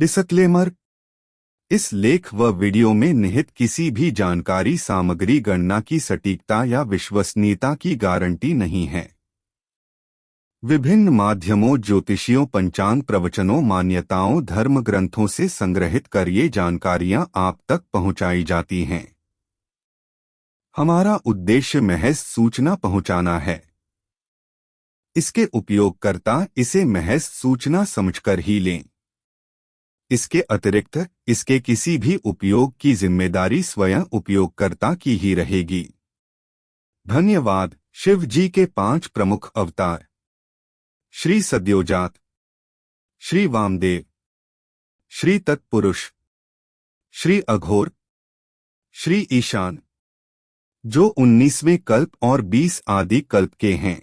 Disclaimer. इस लेख व वीडियो में निहित किसी भी जानकारी सामग्री गणना की सटीकता या विश्वसनीयता की गारंटी नहीं है। विभिन्न माध्यमों, ज्योतिषियों, पंचांग, प्रवचनों, मान्यताओं, धर्म ग्रंथों से संग्रहित कर ये जानकारियां आप तक पहुंचाई जाती हैं। हमारा उद्देश्य महज सूचना पहुंचाना है। इसके उपयोगकर्ता इसे महज सूचना समझकर ही लें। इसके अतिरिक्त इसके किसी भी उपयोग की जिम्मेदारी स्वयं उपयोगकर्ता की ही रहेगी। धन्यवाद। शिव जी के 5 प्रमुख अवतार: श्री सद्योजात, श्री वामदेव, श्री तत्पुरुष, श्री अघोर, श्री ईशान, जो 19वें कल्प और 20 आदि कल्प के हैं,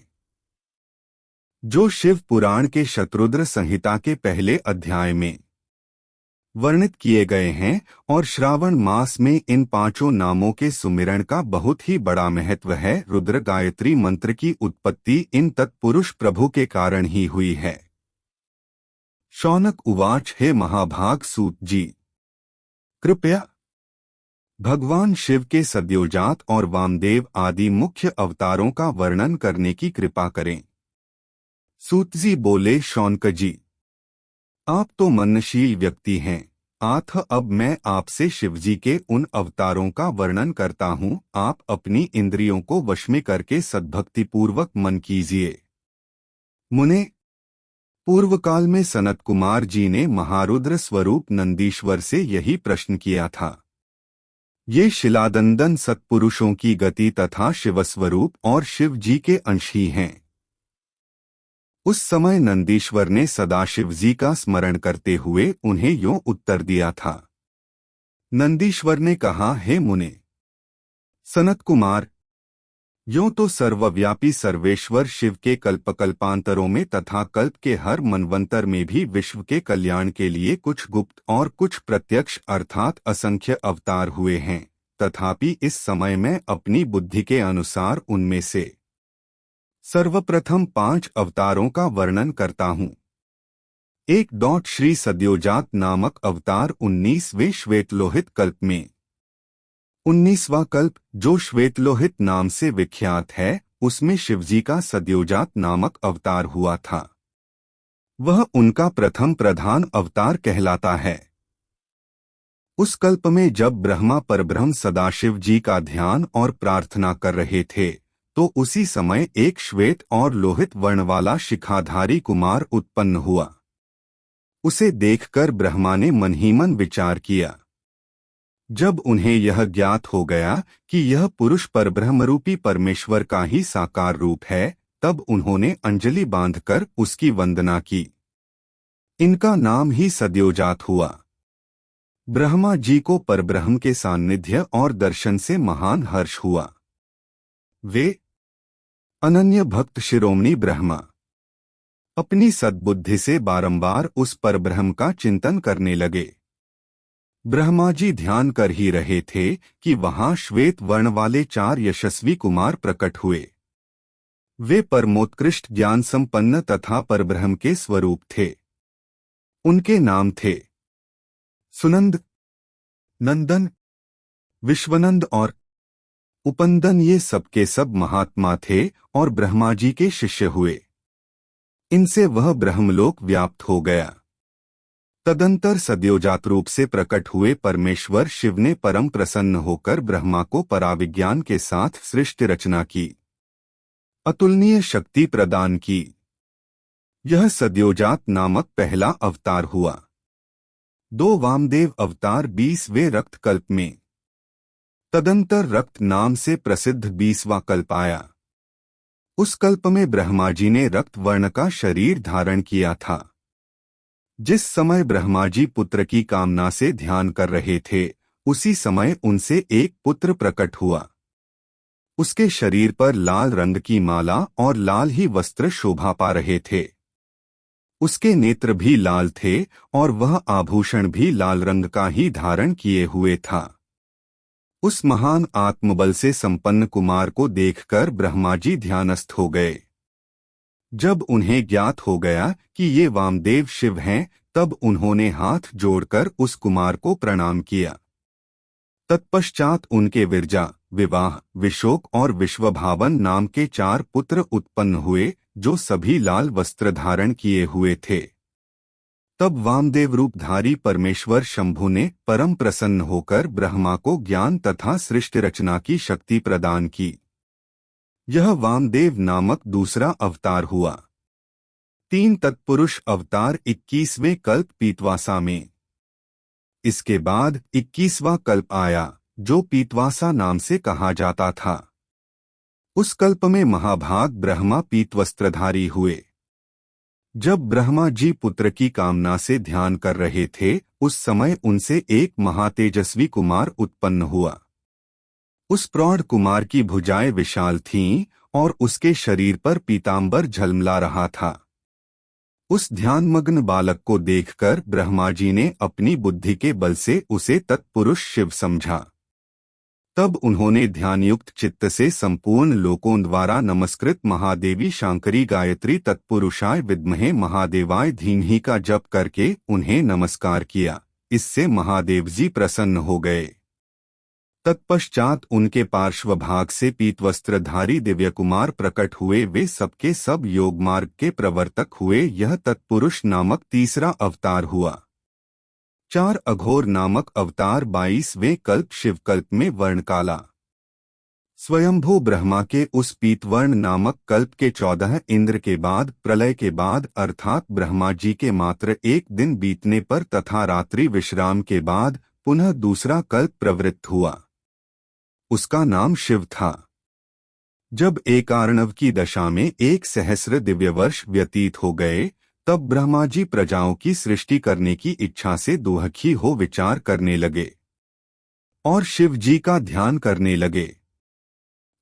जो शिव पुराण के शतरुद्र संहिता के पहले अध्याय में वर्णित किए गए हैं। और श्रावण मास में इन 5 नामों के सुमिरण का बहुत ही बड़ा महत्व है। रुद्र गायत्री मंत्र की उत्पत्ति इन तत्पुरुष प्रभु के कारण ही हुई है। शौनक उवाच, हे महाभाग सूत जी, कृपया भगवान शिव के सद्योजात और वामदेव आदि मुख्य अवतारों का वर्णन करने की कृपा करें। सूत जी बोले, शौनक जी, आप तो मननशील व्यक्ति हैं, अतः अब मैं आपसे शिवजी के उन अवतारों का वर्णन करता हूँ। आप अपनी इंद्रियों को वश में करके सद्भक्तिपूर्वक मन कीजिए। मुने, पूर्व काल में सनत कुमार जी ने महारुद्र स्वरूप नंदीश्वर से यही प्रश्न किया था। ये शिलादंदन सत्पुरुषों की गति तथा शिवस्वरूप और शिव जी के अंश ही हैं। उस समय नंदीश्वर ने सदाशिव जी का स्मरण करते हुए उन्हें यूं उत्तर दिया था। नंदीश्वर ने कहा, हे मुने, सनत कुमार, यूं तो सर्वव्यापी सर्वेश्वर शिव के कल्पकल्पांतरों में तथा कल्प के हर मनवंतर में भी विश्व के कल्याण के लिए कुछ गुप्त और कुछ प्रत्यक्ष अर्थात असंख्य अवतार हुए हैं। तथापि इस समय मैं अपनी बुद्धि के अनुसार उनमें से सर्वप्रथम 5 अवतारों का वर्णन करता हूँ। 1. श्री सद्योजात नामक अवतार 19वें श्वेतलोहित कल्प में। 19वां कल्प, जो श्वेतलोहित नाम से विख्यात है, उसमें शिवजी का सद्योजात नामक अवतार हुआ था। वह उनका प्रथम प्रधान अवतार कहलाता है। उस कल्प में जब ब्रह्मा परब्रह्म सदाशिव जी का ध्यान और प्रार्थना कर रहे थे, तो उसी समय एक श्वेत और लोहित वर्ण वाला शिखाधारी कुमार उत्पन्न हुआ। उसे देखकर ब्रह्मा ने मन ही मन विचार किया। जब उन्हें यह ज्ञात हो गया कि यह पुरुष परब्रह्मरूपी परमेश्वर का ही साकार रूप है, तब उन्होंने अंजलि बांधकर उसकी वंदना की। इनका नाम ही सद्योजात हुआ। ब्रह्मा जी को परब्रह्म के सान्निध्य और दर्शन से महान हर्ष हुआ। वे अनन्य भक्त शिरोमणि ब्रह्मा अपनी सद्बुद्धि से बारंबार उस परब्रह्म का चिंतन करने लगे। ब्रह्मा जी ध्यान कर ही रहे थे कि वहां श्वेत वर्ण वाले 4 यशस्वी कुमार प्रकट हुए। वे परमोत्कृष्ट ज्ञान संपन्न तथा परब्रह्म के स्वरूप थे। उनके नाम थे सुनंद, नंदन, विश्वनंद और उपनंदन। ये सबके सब महात्मा थे और ब्रह्मा जी के शिष्य हुए। इनसे वह ब्रह्मलोक व्याप्त हो गया। तदंतर सद्योजात रूप से प्रकट हुए परमेश्वर शिव ने परम प्रसन्न होकर ब्रह्मा को पराविज्ञान के साथ सृष्टि रचना की, अतुलनीय शक्ति प्रदान की। यह सद्योजात नामक पहला अवतार हुआ। 2 वामदेव अवतार 20वें रक्त कल्प में। तदंतर रक्त नाम से प्रसिद्ध 20वां कल्प आया। उस कल्प में ब्रह्मा जी ने रक्त वर्ण का शरीर धारण किया था। जिस समय ब्रह्मा जी पुत्र की कामना से ध्यान कर रहे थे, उसी समय उनसे एक पुत्र प्रकट हुआ। उसके शरीर पर लाल रंग की माला और लाल ही वस्त्र शोभा पा रहे थे। उसके नेत्र भी लाल थे और वह आभूषण भी लाल रंग का ही धारण किए हुए था। उस महान आत्मबल से संपन्न कुमार को देखकर ब्रह्मा जी ध्यानस्थ हो गए। जब उन्हें ज्ञात हो गया कि ये वामदेव शिव हैं, तब उन्होंने हाथ जोड़कर उस कुमार को प्रणाम किया। तत्पश्चात उनके विरजा, विवाह, विशोक और विश्वभावन नाम के 4 पुत्र उत्पन्न हुए, जो सभी लाल वस्त्र धारण किए हुए थे। तब वामदेव रूपधारी परमेश्वर शंभु ने परम प्रसन्न होकर ब्रह्मा को ज्ञान तथा सृष्टि रचना की शक्ति प्रदान की। यह वामदेव नामक दूसरा अवतार हुआ। 3 तत्पुरुष अवतार 21वें कल्प पीतवासा में। इसके बाद 21वां कल्प आया, जो पीतवासा नाम से कहा जाता था। उस कल्प में महाभाग ब्रह्मा पीतवस्त्रधारी हुए। जब ब्रह्मा जी पुत्र की कामना से ध्यान कर रहे थे, उस समय उनसे एक महातेजस्वी कुमार उत्पन्न हुआ। उस प्रौढ़ कुमार की भुजाएं विशाल थीं और उसके शरीर पर पीतांबर झलमला रहा था। उस ध्यानमग्न बालक को देखकर ब्रह्मा जी ने अपनी बुद्धि के बल से उसे तत्पुरुष शिव समझा। तब उन्होंने ध्यानयुक्त चित्त से संपूर्ण लोकों द्वारा नमस्कृत महादेवी शांकरी गायत्री तत्पुरुषाय विद्महे महादेवाय धीमहि का जप करके उन्हें नमस्कार किया। इससे महादेव जी प्रसन्न हो गए। तत्पश्चात उनके पार्श्व भाग से पीतवस्त्रधारी दिव्य कुमार प्रकट हुए। वे सबके सब योग मार्ग के प्रवर्तक हुए। यह तत्पुरुष नामक तीसरा अवतार हुआ। 4 अघोर नामक अवतार 22वें कल्प शिवकल्प में वर्णकाला। स्वयंभू ब्रह्मा के उस पीतवर्ण नामक कल्प के 14 इंद्र के बाद, प्रलय के बाद अर्थात ब्रह्मा जी के मात्र एक दिन बीतने पर तथा रात्रि विश्राम के बाद पुनः दूसरा कल्प प्रवृत्त हुआ। उसका नाम शिव था। जब एकार्णव की दशा में 1 सहस्र दिव्य वर्ष व्यतीत हो गए, तब ब्रह्मा जी प्रजाओं की सृष्टि करने की इच्छा से दुखी हो विचार करने लगे और शिव जी का ध्यान करने लगे।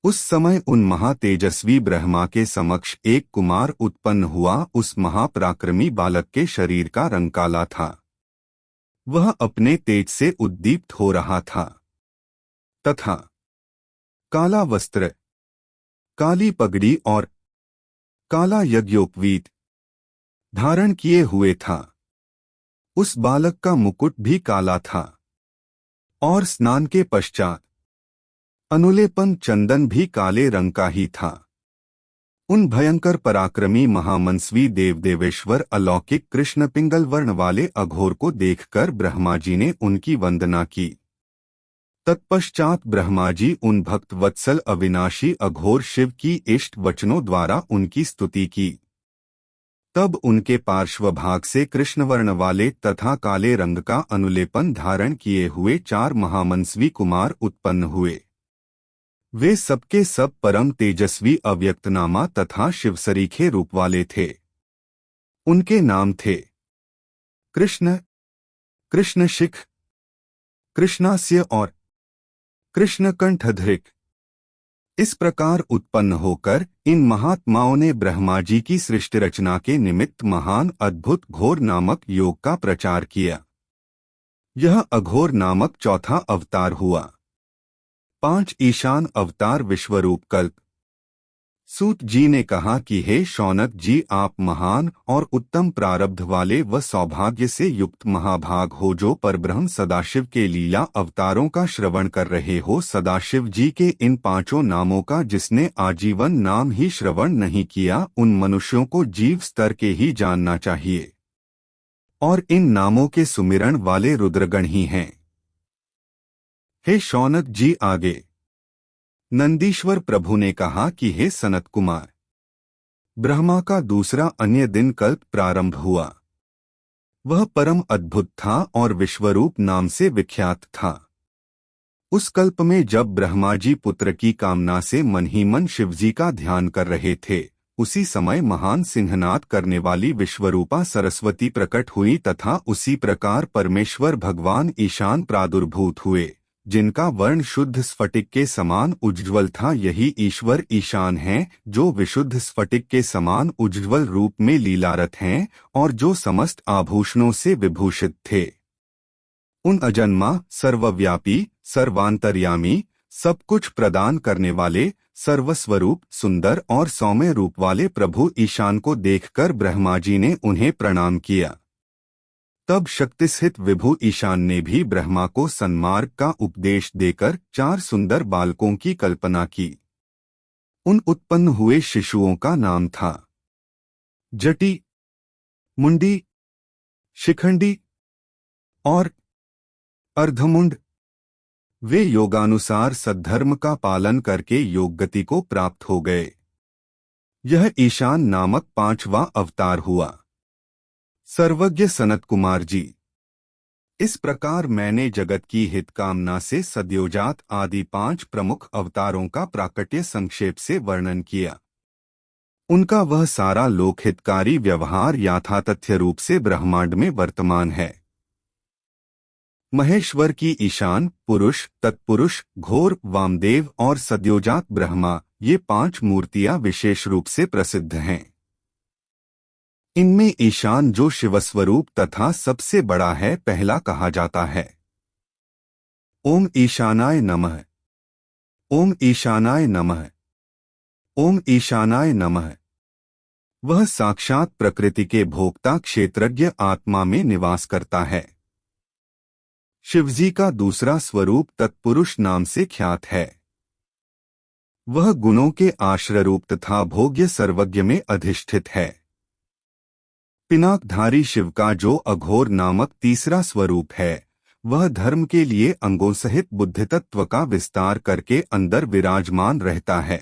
उस समय उन महातेजस्वी ब्रह्मा के समक्ष एक कुमार उत्पन्न हुआ। उस महापराक्रमी बालक के शरीर का रंग काला था। वह अपने तेज से उद्दीप्त हो रहा था तथा काला वस्त्र, काली पगड़ी और काला यज्ञोपवीत धारण किए हुए था। उस बालक का मुकुट भी काला था और स्नान के पश्चात अनुलेपन चंदन भी काले रंग का ही था। उन भयंकर पराक्रमी महामनस्वी देवदेवेश्वर अलौकिक कृष्ण पिंगल वर्ण वाले अघोर को देखकर ब्रह्मा जी ने उनकी वंदना की। तत्पश्चात ब्रह्मा जी उन भक्त वत्सल अविनाशी अघोर शिव की इष्ट वचनों द्वारा उनकी स्तुति की। तब उनके पार्श्व भाग से कृष्णवर्ण वाले तथा काले रंग का अनुलेपन धारण किए हुए 4 महामनस्वी कुमार उत्पन्न हुए। वे सबके सब परम तेजस्वी अव्यक्तनामा तथा शिवसरीखे रूप वाले थे। उनके नाम थे कृष्ण, कृष्णशिख, कृष्णास्य और कृष्णकंठधृक। इस प्रकार उत्पन्न होकर इन महात्माओं ने ब्रह्मा जी की सृष्टि रचना के निमित्त महान अद्भुत घोर नामक योग का प्रचार किया। यह अघोर नामक चौथा अवतार हुआ। 5 ईशान अवतार विश्वरूप कल्प। सूत जी ने कहा कि हे शौनक जी, आप महान और उत्तम प्रारब्ध वाले व सौभाग्य से युक्त महाभाग हो, जो परब्रह्म सदाशिव के लीला अवतारों का श्रवण कर रहे हो। सदाशिव जी के इन 5 नामों का जिसने आजीवन नाम ही श्रवण नहीं किया, उन मनुष्यों को जीव स्तर के ही जानना चाहिए। और इन नामों के सुमिरण वाले रुद्रगण ही हैं। हे शौनक जी, आगे नंदीश्वर प्रभु ने कहा कि हे सनत कुमार, ब्रह्मा का दूसरा अन्य दिन कल्प प्रारंभ हुआ। वह परम अद्भुत था और विश्वरूप नाम से विख्यात था। उस कल्प में जब ब्रह्मा जी पुत्र की कामना से मन ही मन शिवजी का ध्यान कर रहे थे, उसी समय महान सिंहनाद करने वाली विश्वरूपा सरस्वती प्रकट हुई तथा उसी प्रकार परमेश्वर भगवान ईशान प्रादुर्भूत हुए, जिनका वर्ण शुद्ध स्फटिक के समान उज्ज्वल था। यही ईश्वर ईशान हैं, जो विशुद्ध स्फटिक के समान उज्ज्वल रूप में लीलारत हैं और जो समस्त आभूषणों से विभूषित थे। उन अजन्मा, सर्वव्यापी, सर्वांतर्यामी, सब कुछ प्रदान करने वाले, सर्वस्वरूप, सुंदर और सौम्य रूप वाले प्रभु ईशान को देखकर ब्रह्मा जी ने उन्हें प्रणाम किया। तब शक्तिस्थित विभु ईशान ने भी ब्रह्मा को सन्मार्ग का उपदेश देकर 4 सुंदर बालकों की कल्पना की। उन उत्पन्न हुए शिशुओं का नाम था जटी, मुंडी, शिखंडी और अर्धमुंड। वे योगानुसार सद्धर्म का पालन करके योग गति को प्राप्त हो गए। यह ईशान नामक 5वां अवतार हुआ। सर्वज्ञ सनत कुमार जी, इस प्रकार मैंने जगत की हित कामना से सद्योजात आदि 5 प्रमुख अवतारों का प्राकट्य संक्षेप से वर्णन किया। उनका वह सारा लोकहितकारी व्यवहार यथातथ्य रूप से ब्रह्मांड में वर्तमान है। महेश्वर की ईशान, पुरुष, तत्पुरुष, घोर, वामदेव और सद्योजात ब्रह्मा, ये 5 मूर्तियां विशेष रूप से प्रसिद्ध हैं। इनमें ईशान जो शिवस्वरूप तथा सबसे बड़ा है पहला कहा जाता है। ओम ईशानाय नमः, ओम ईशानाय नमः, ओम ईशानाय नमः। वह साक्षात प्रकृति के भोक्ता क्षेत्रज्ञ आत्मा में निवास करता है। शिवजी का दूसरा स्वरूप तत्पुरुष नाम से ख्यात है। वह गुणों के आश्रयरूप तथा भोग्य सर्वज्ञ में अधिष्ठित है। पिनाकधारी शिव का जो अघोर नामक तीसरा स्वरूप है, वह धर्म के लिए अंगों सहित बुद्धितत्व का विस्तार करके अंदर विराजमान रहता है।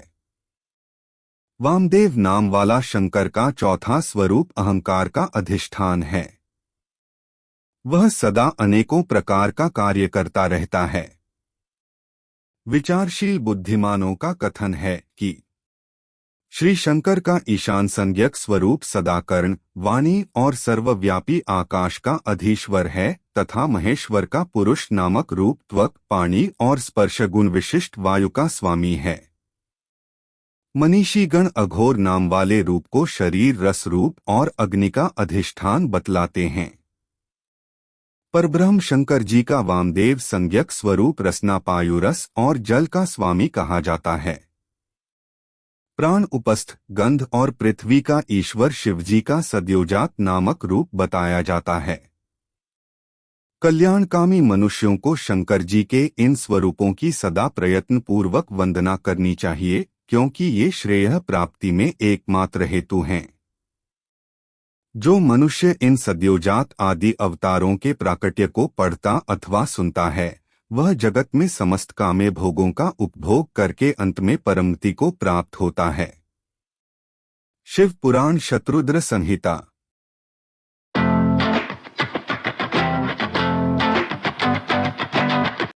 वामदेव नाम वाला शंकर का चौथा स्वरूप अहंकार का अधिष्ठान है। वह सदा अनेकों प्रकार का कार्य करता रहता है। विचारशील बुद्धिमानों का कथन है कि श्री शंकर का ईशान संज्ञक स्वरूप सदाकर्ण, वाणी और सर्वव्यापी आकाश का अधीश्वर है तथा महेश्वर का पुरुष नामक रूप त्वक, पाणी और स्पर्श गुण विशिष्ट वायु का स्वामी है। मनीषीगण अघोर नाम वाले रूप को शरीर रस रूप और अग्नि का अधिष्ठान बतलाते हैं। परब्रह्म शंकर जी का वामदेव संज्ञक स्वरूप रसनापायुरस और जल का स्वामी कहा जाता है। प्राण उपस्थ, गंध और पृथ्वी का ईश्वर शिवजी का सद्योजात नामक रूप बताया जाता है। कल्याणकामी मनुष्यों को शंकर जी के इन स्वरूपों की सदा प्रयत्न पूर्वक वंदना करनी चाहिए, क्योंकि ये श्रेय प्राप्ति में एकमात्र हेतु हैं। जो मनुष्य इन सद्योजात आदि अवतारों के प्राकट्य को पढ़ता अथवा सुनता है, वह जगत में समस्त काम्य भोगों का उपभोग करके अंत में परमति को प्राप्त होता है। शिव पुराण शत्रुद्र संहिता।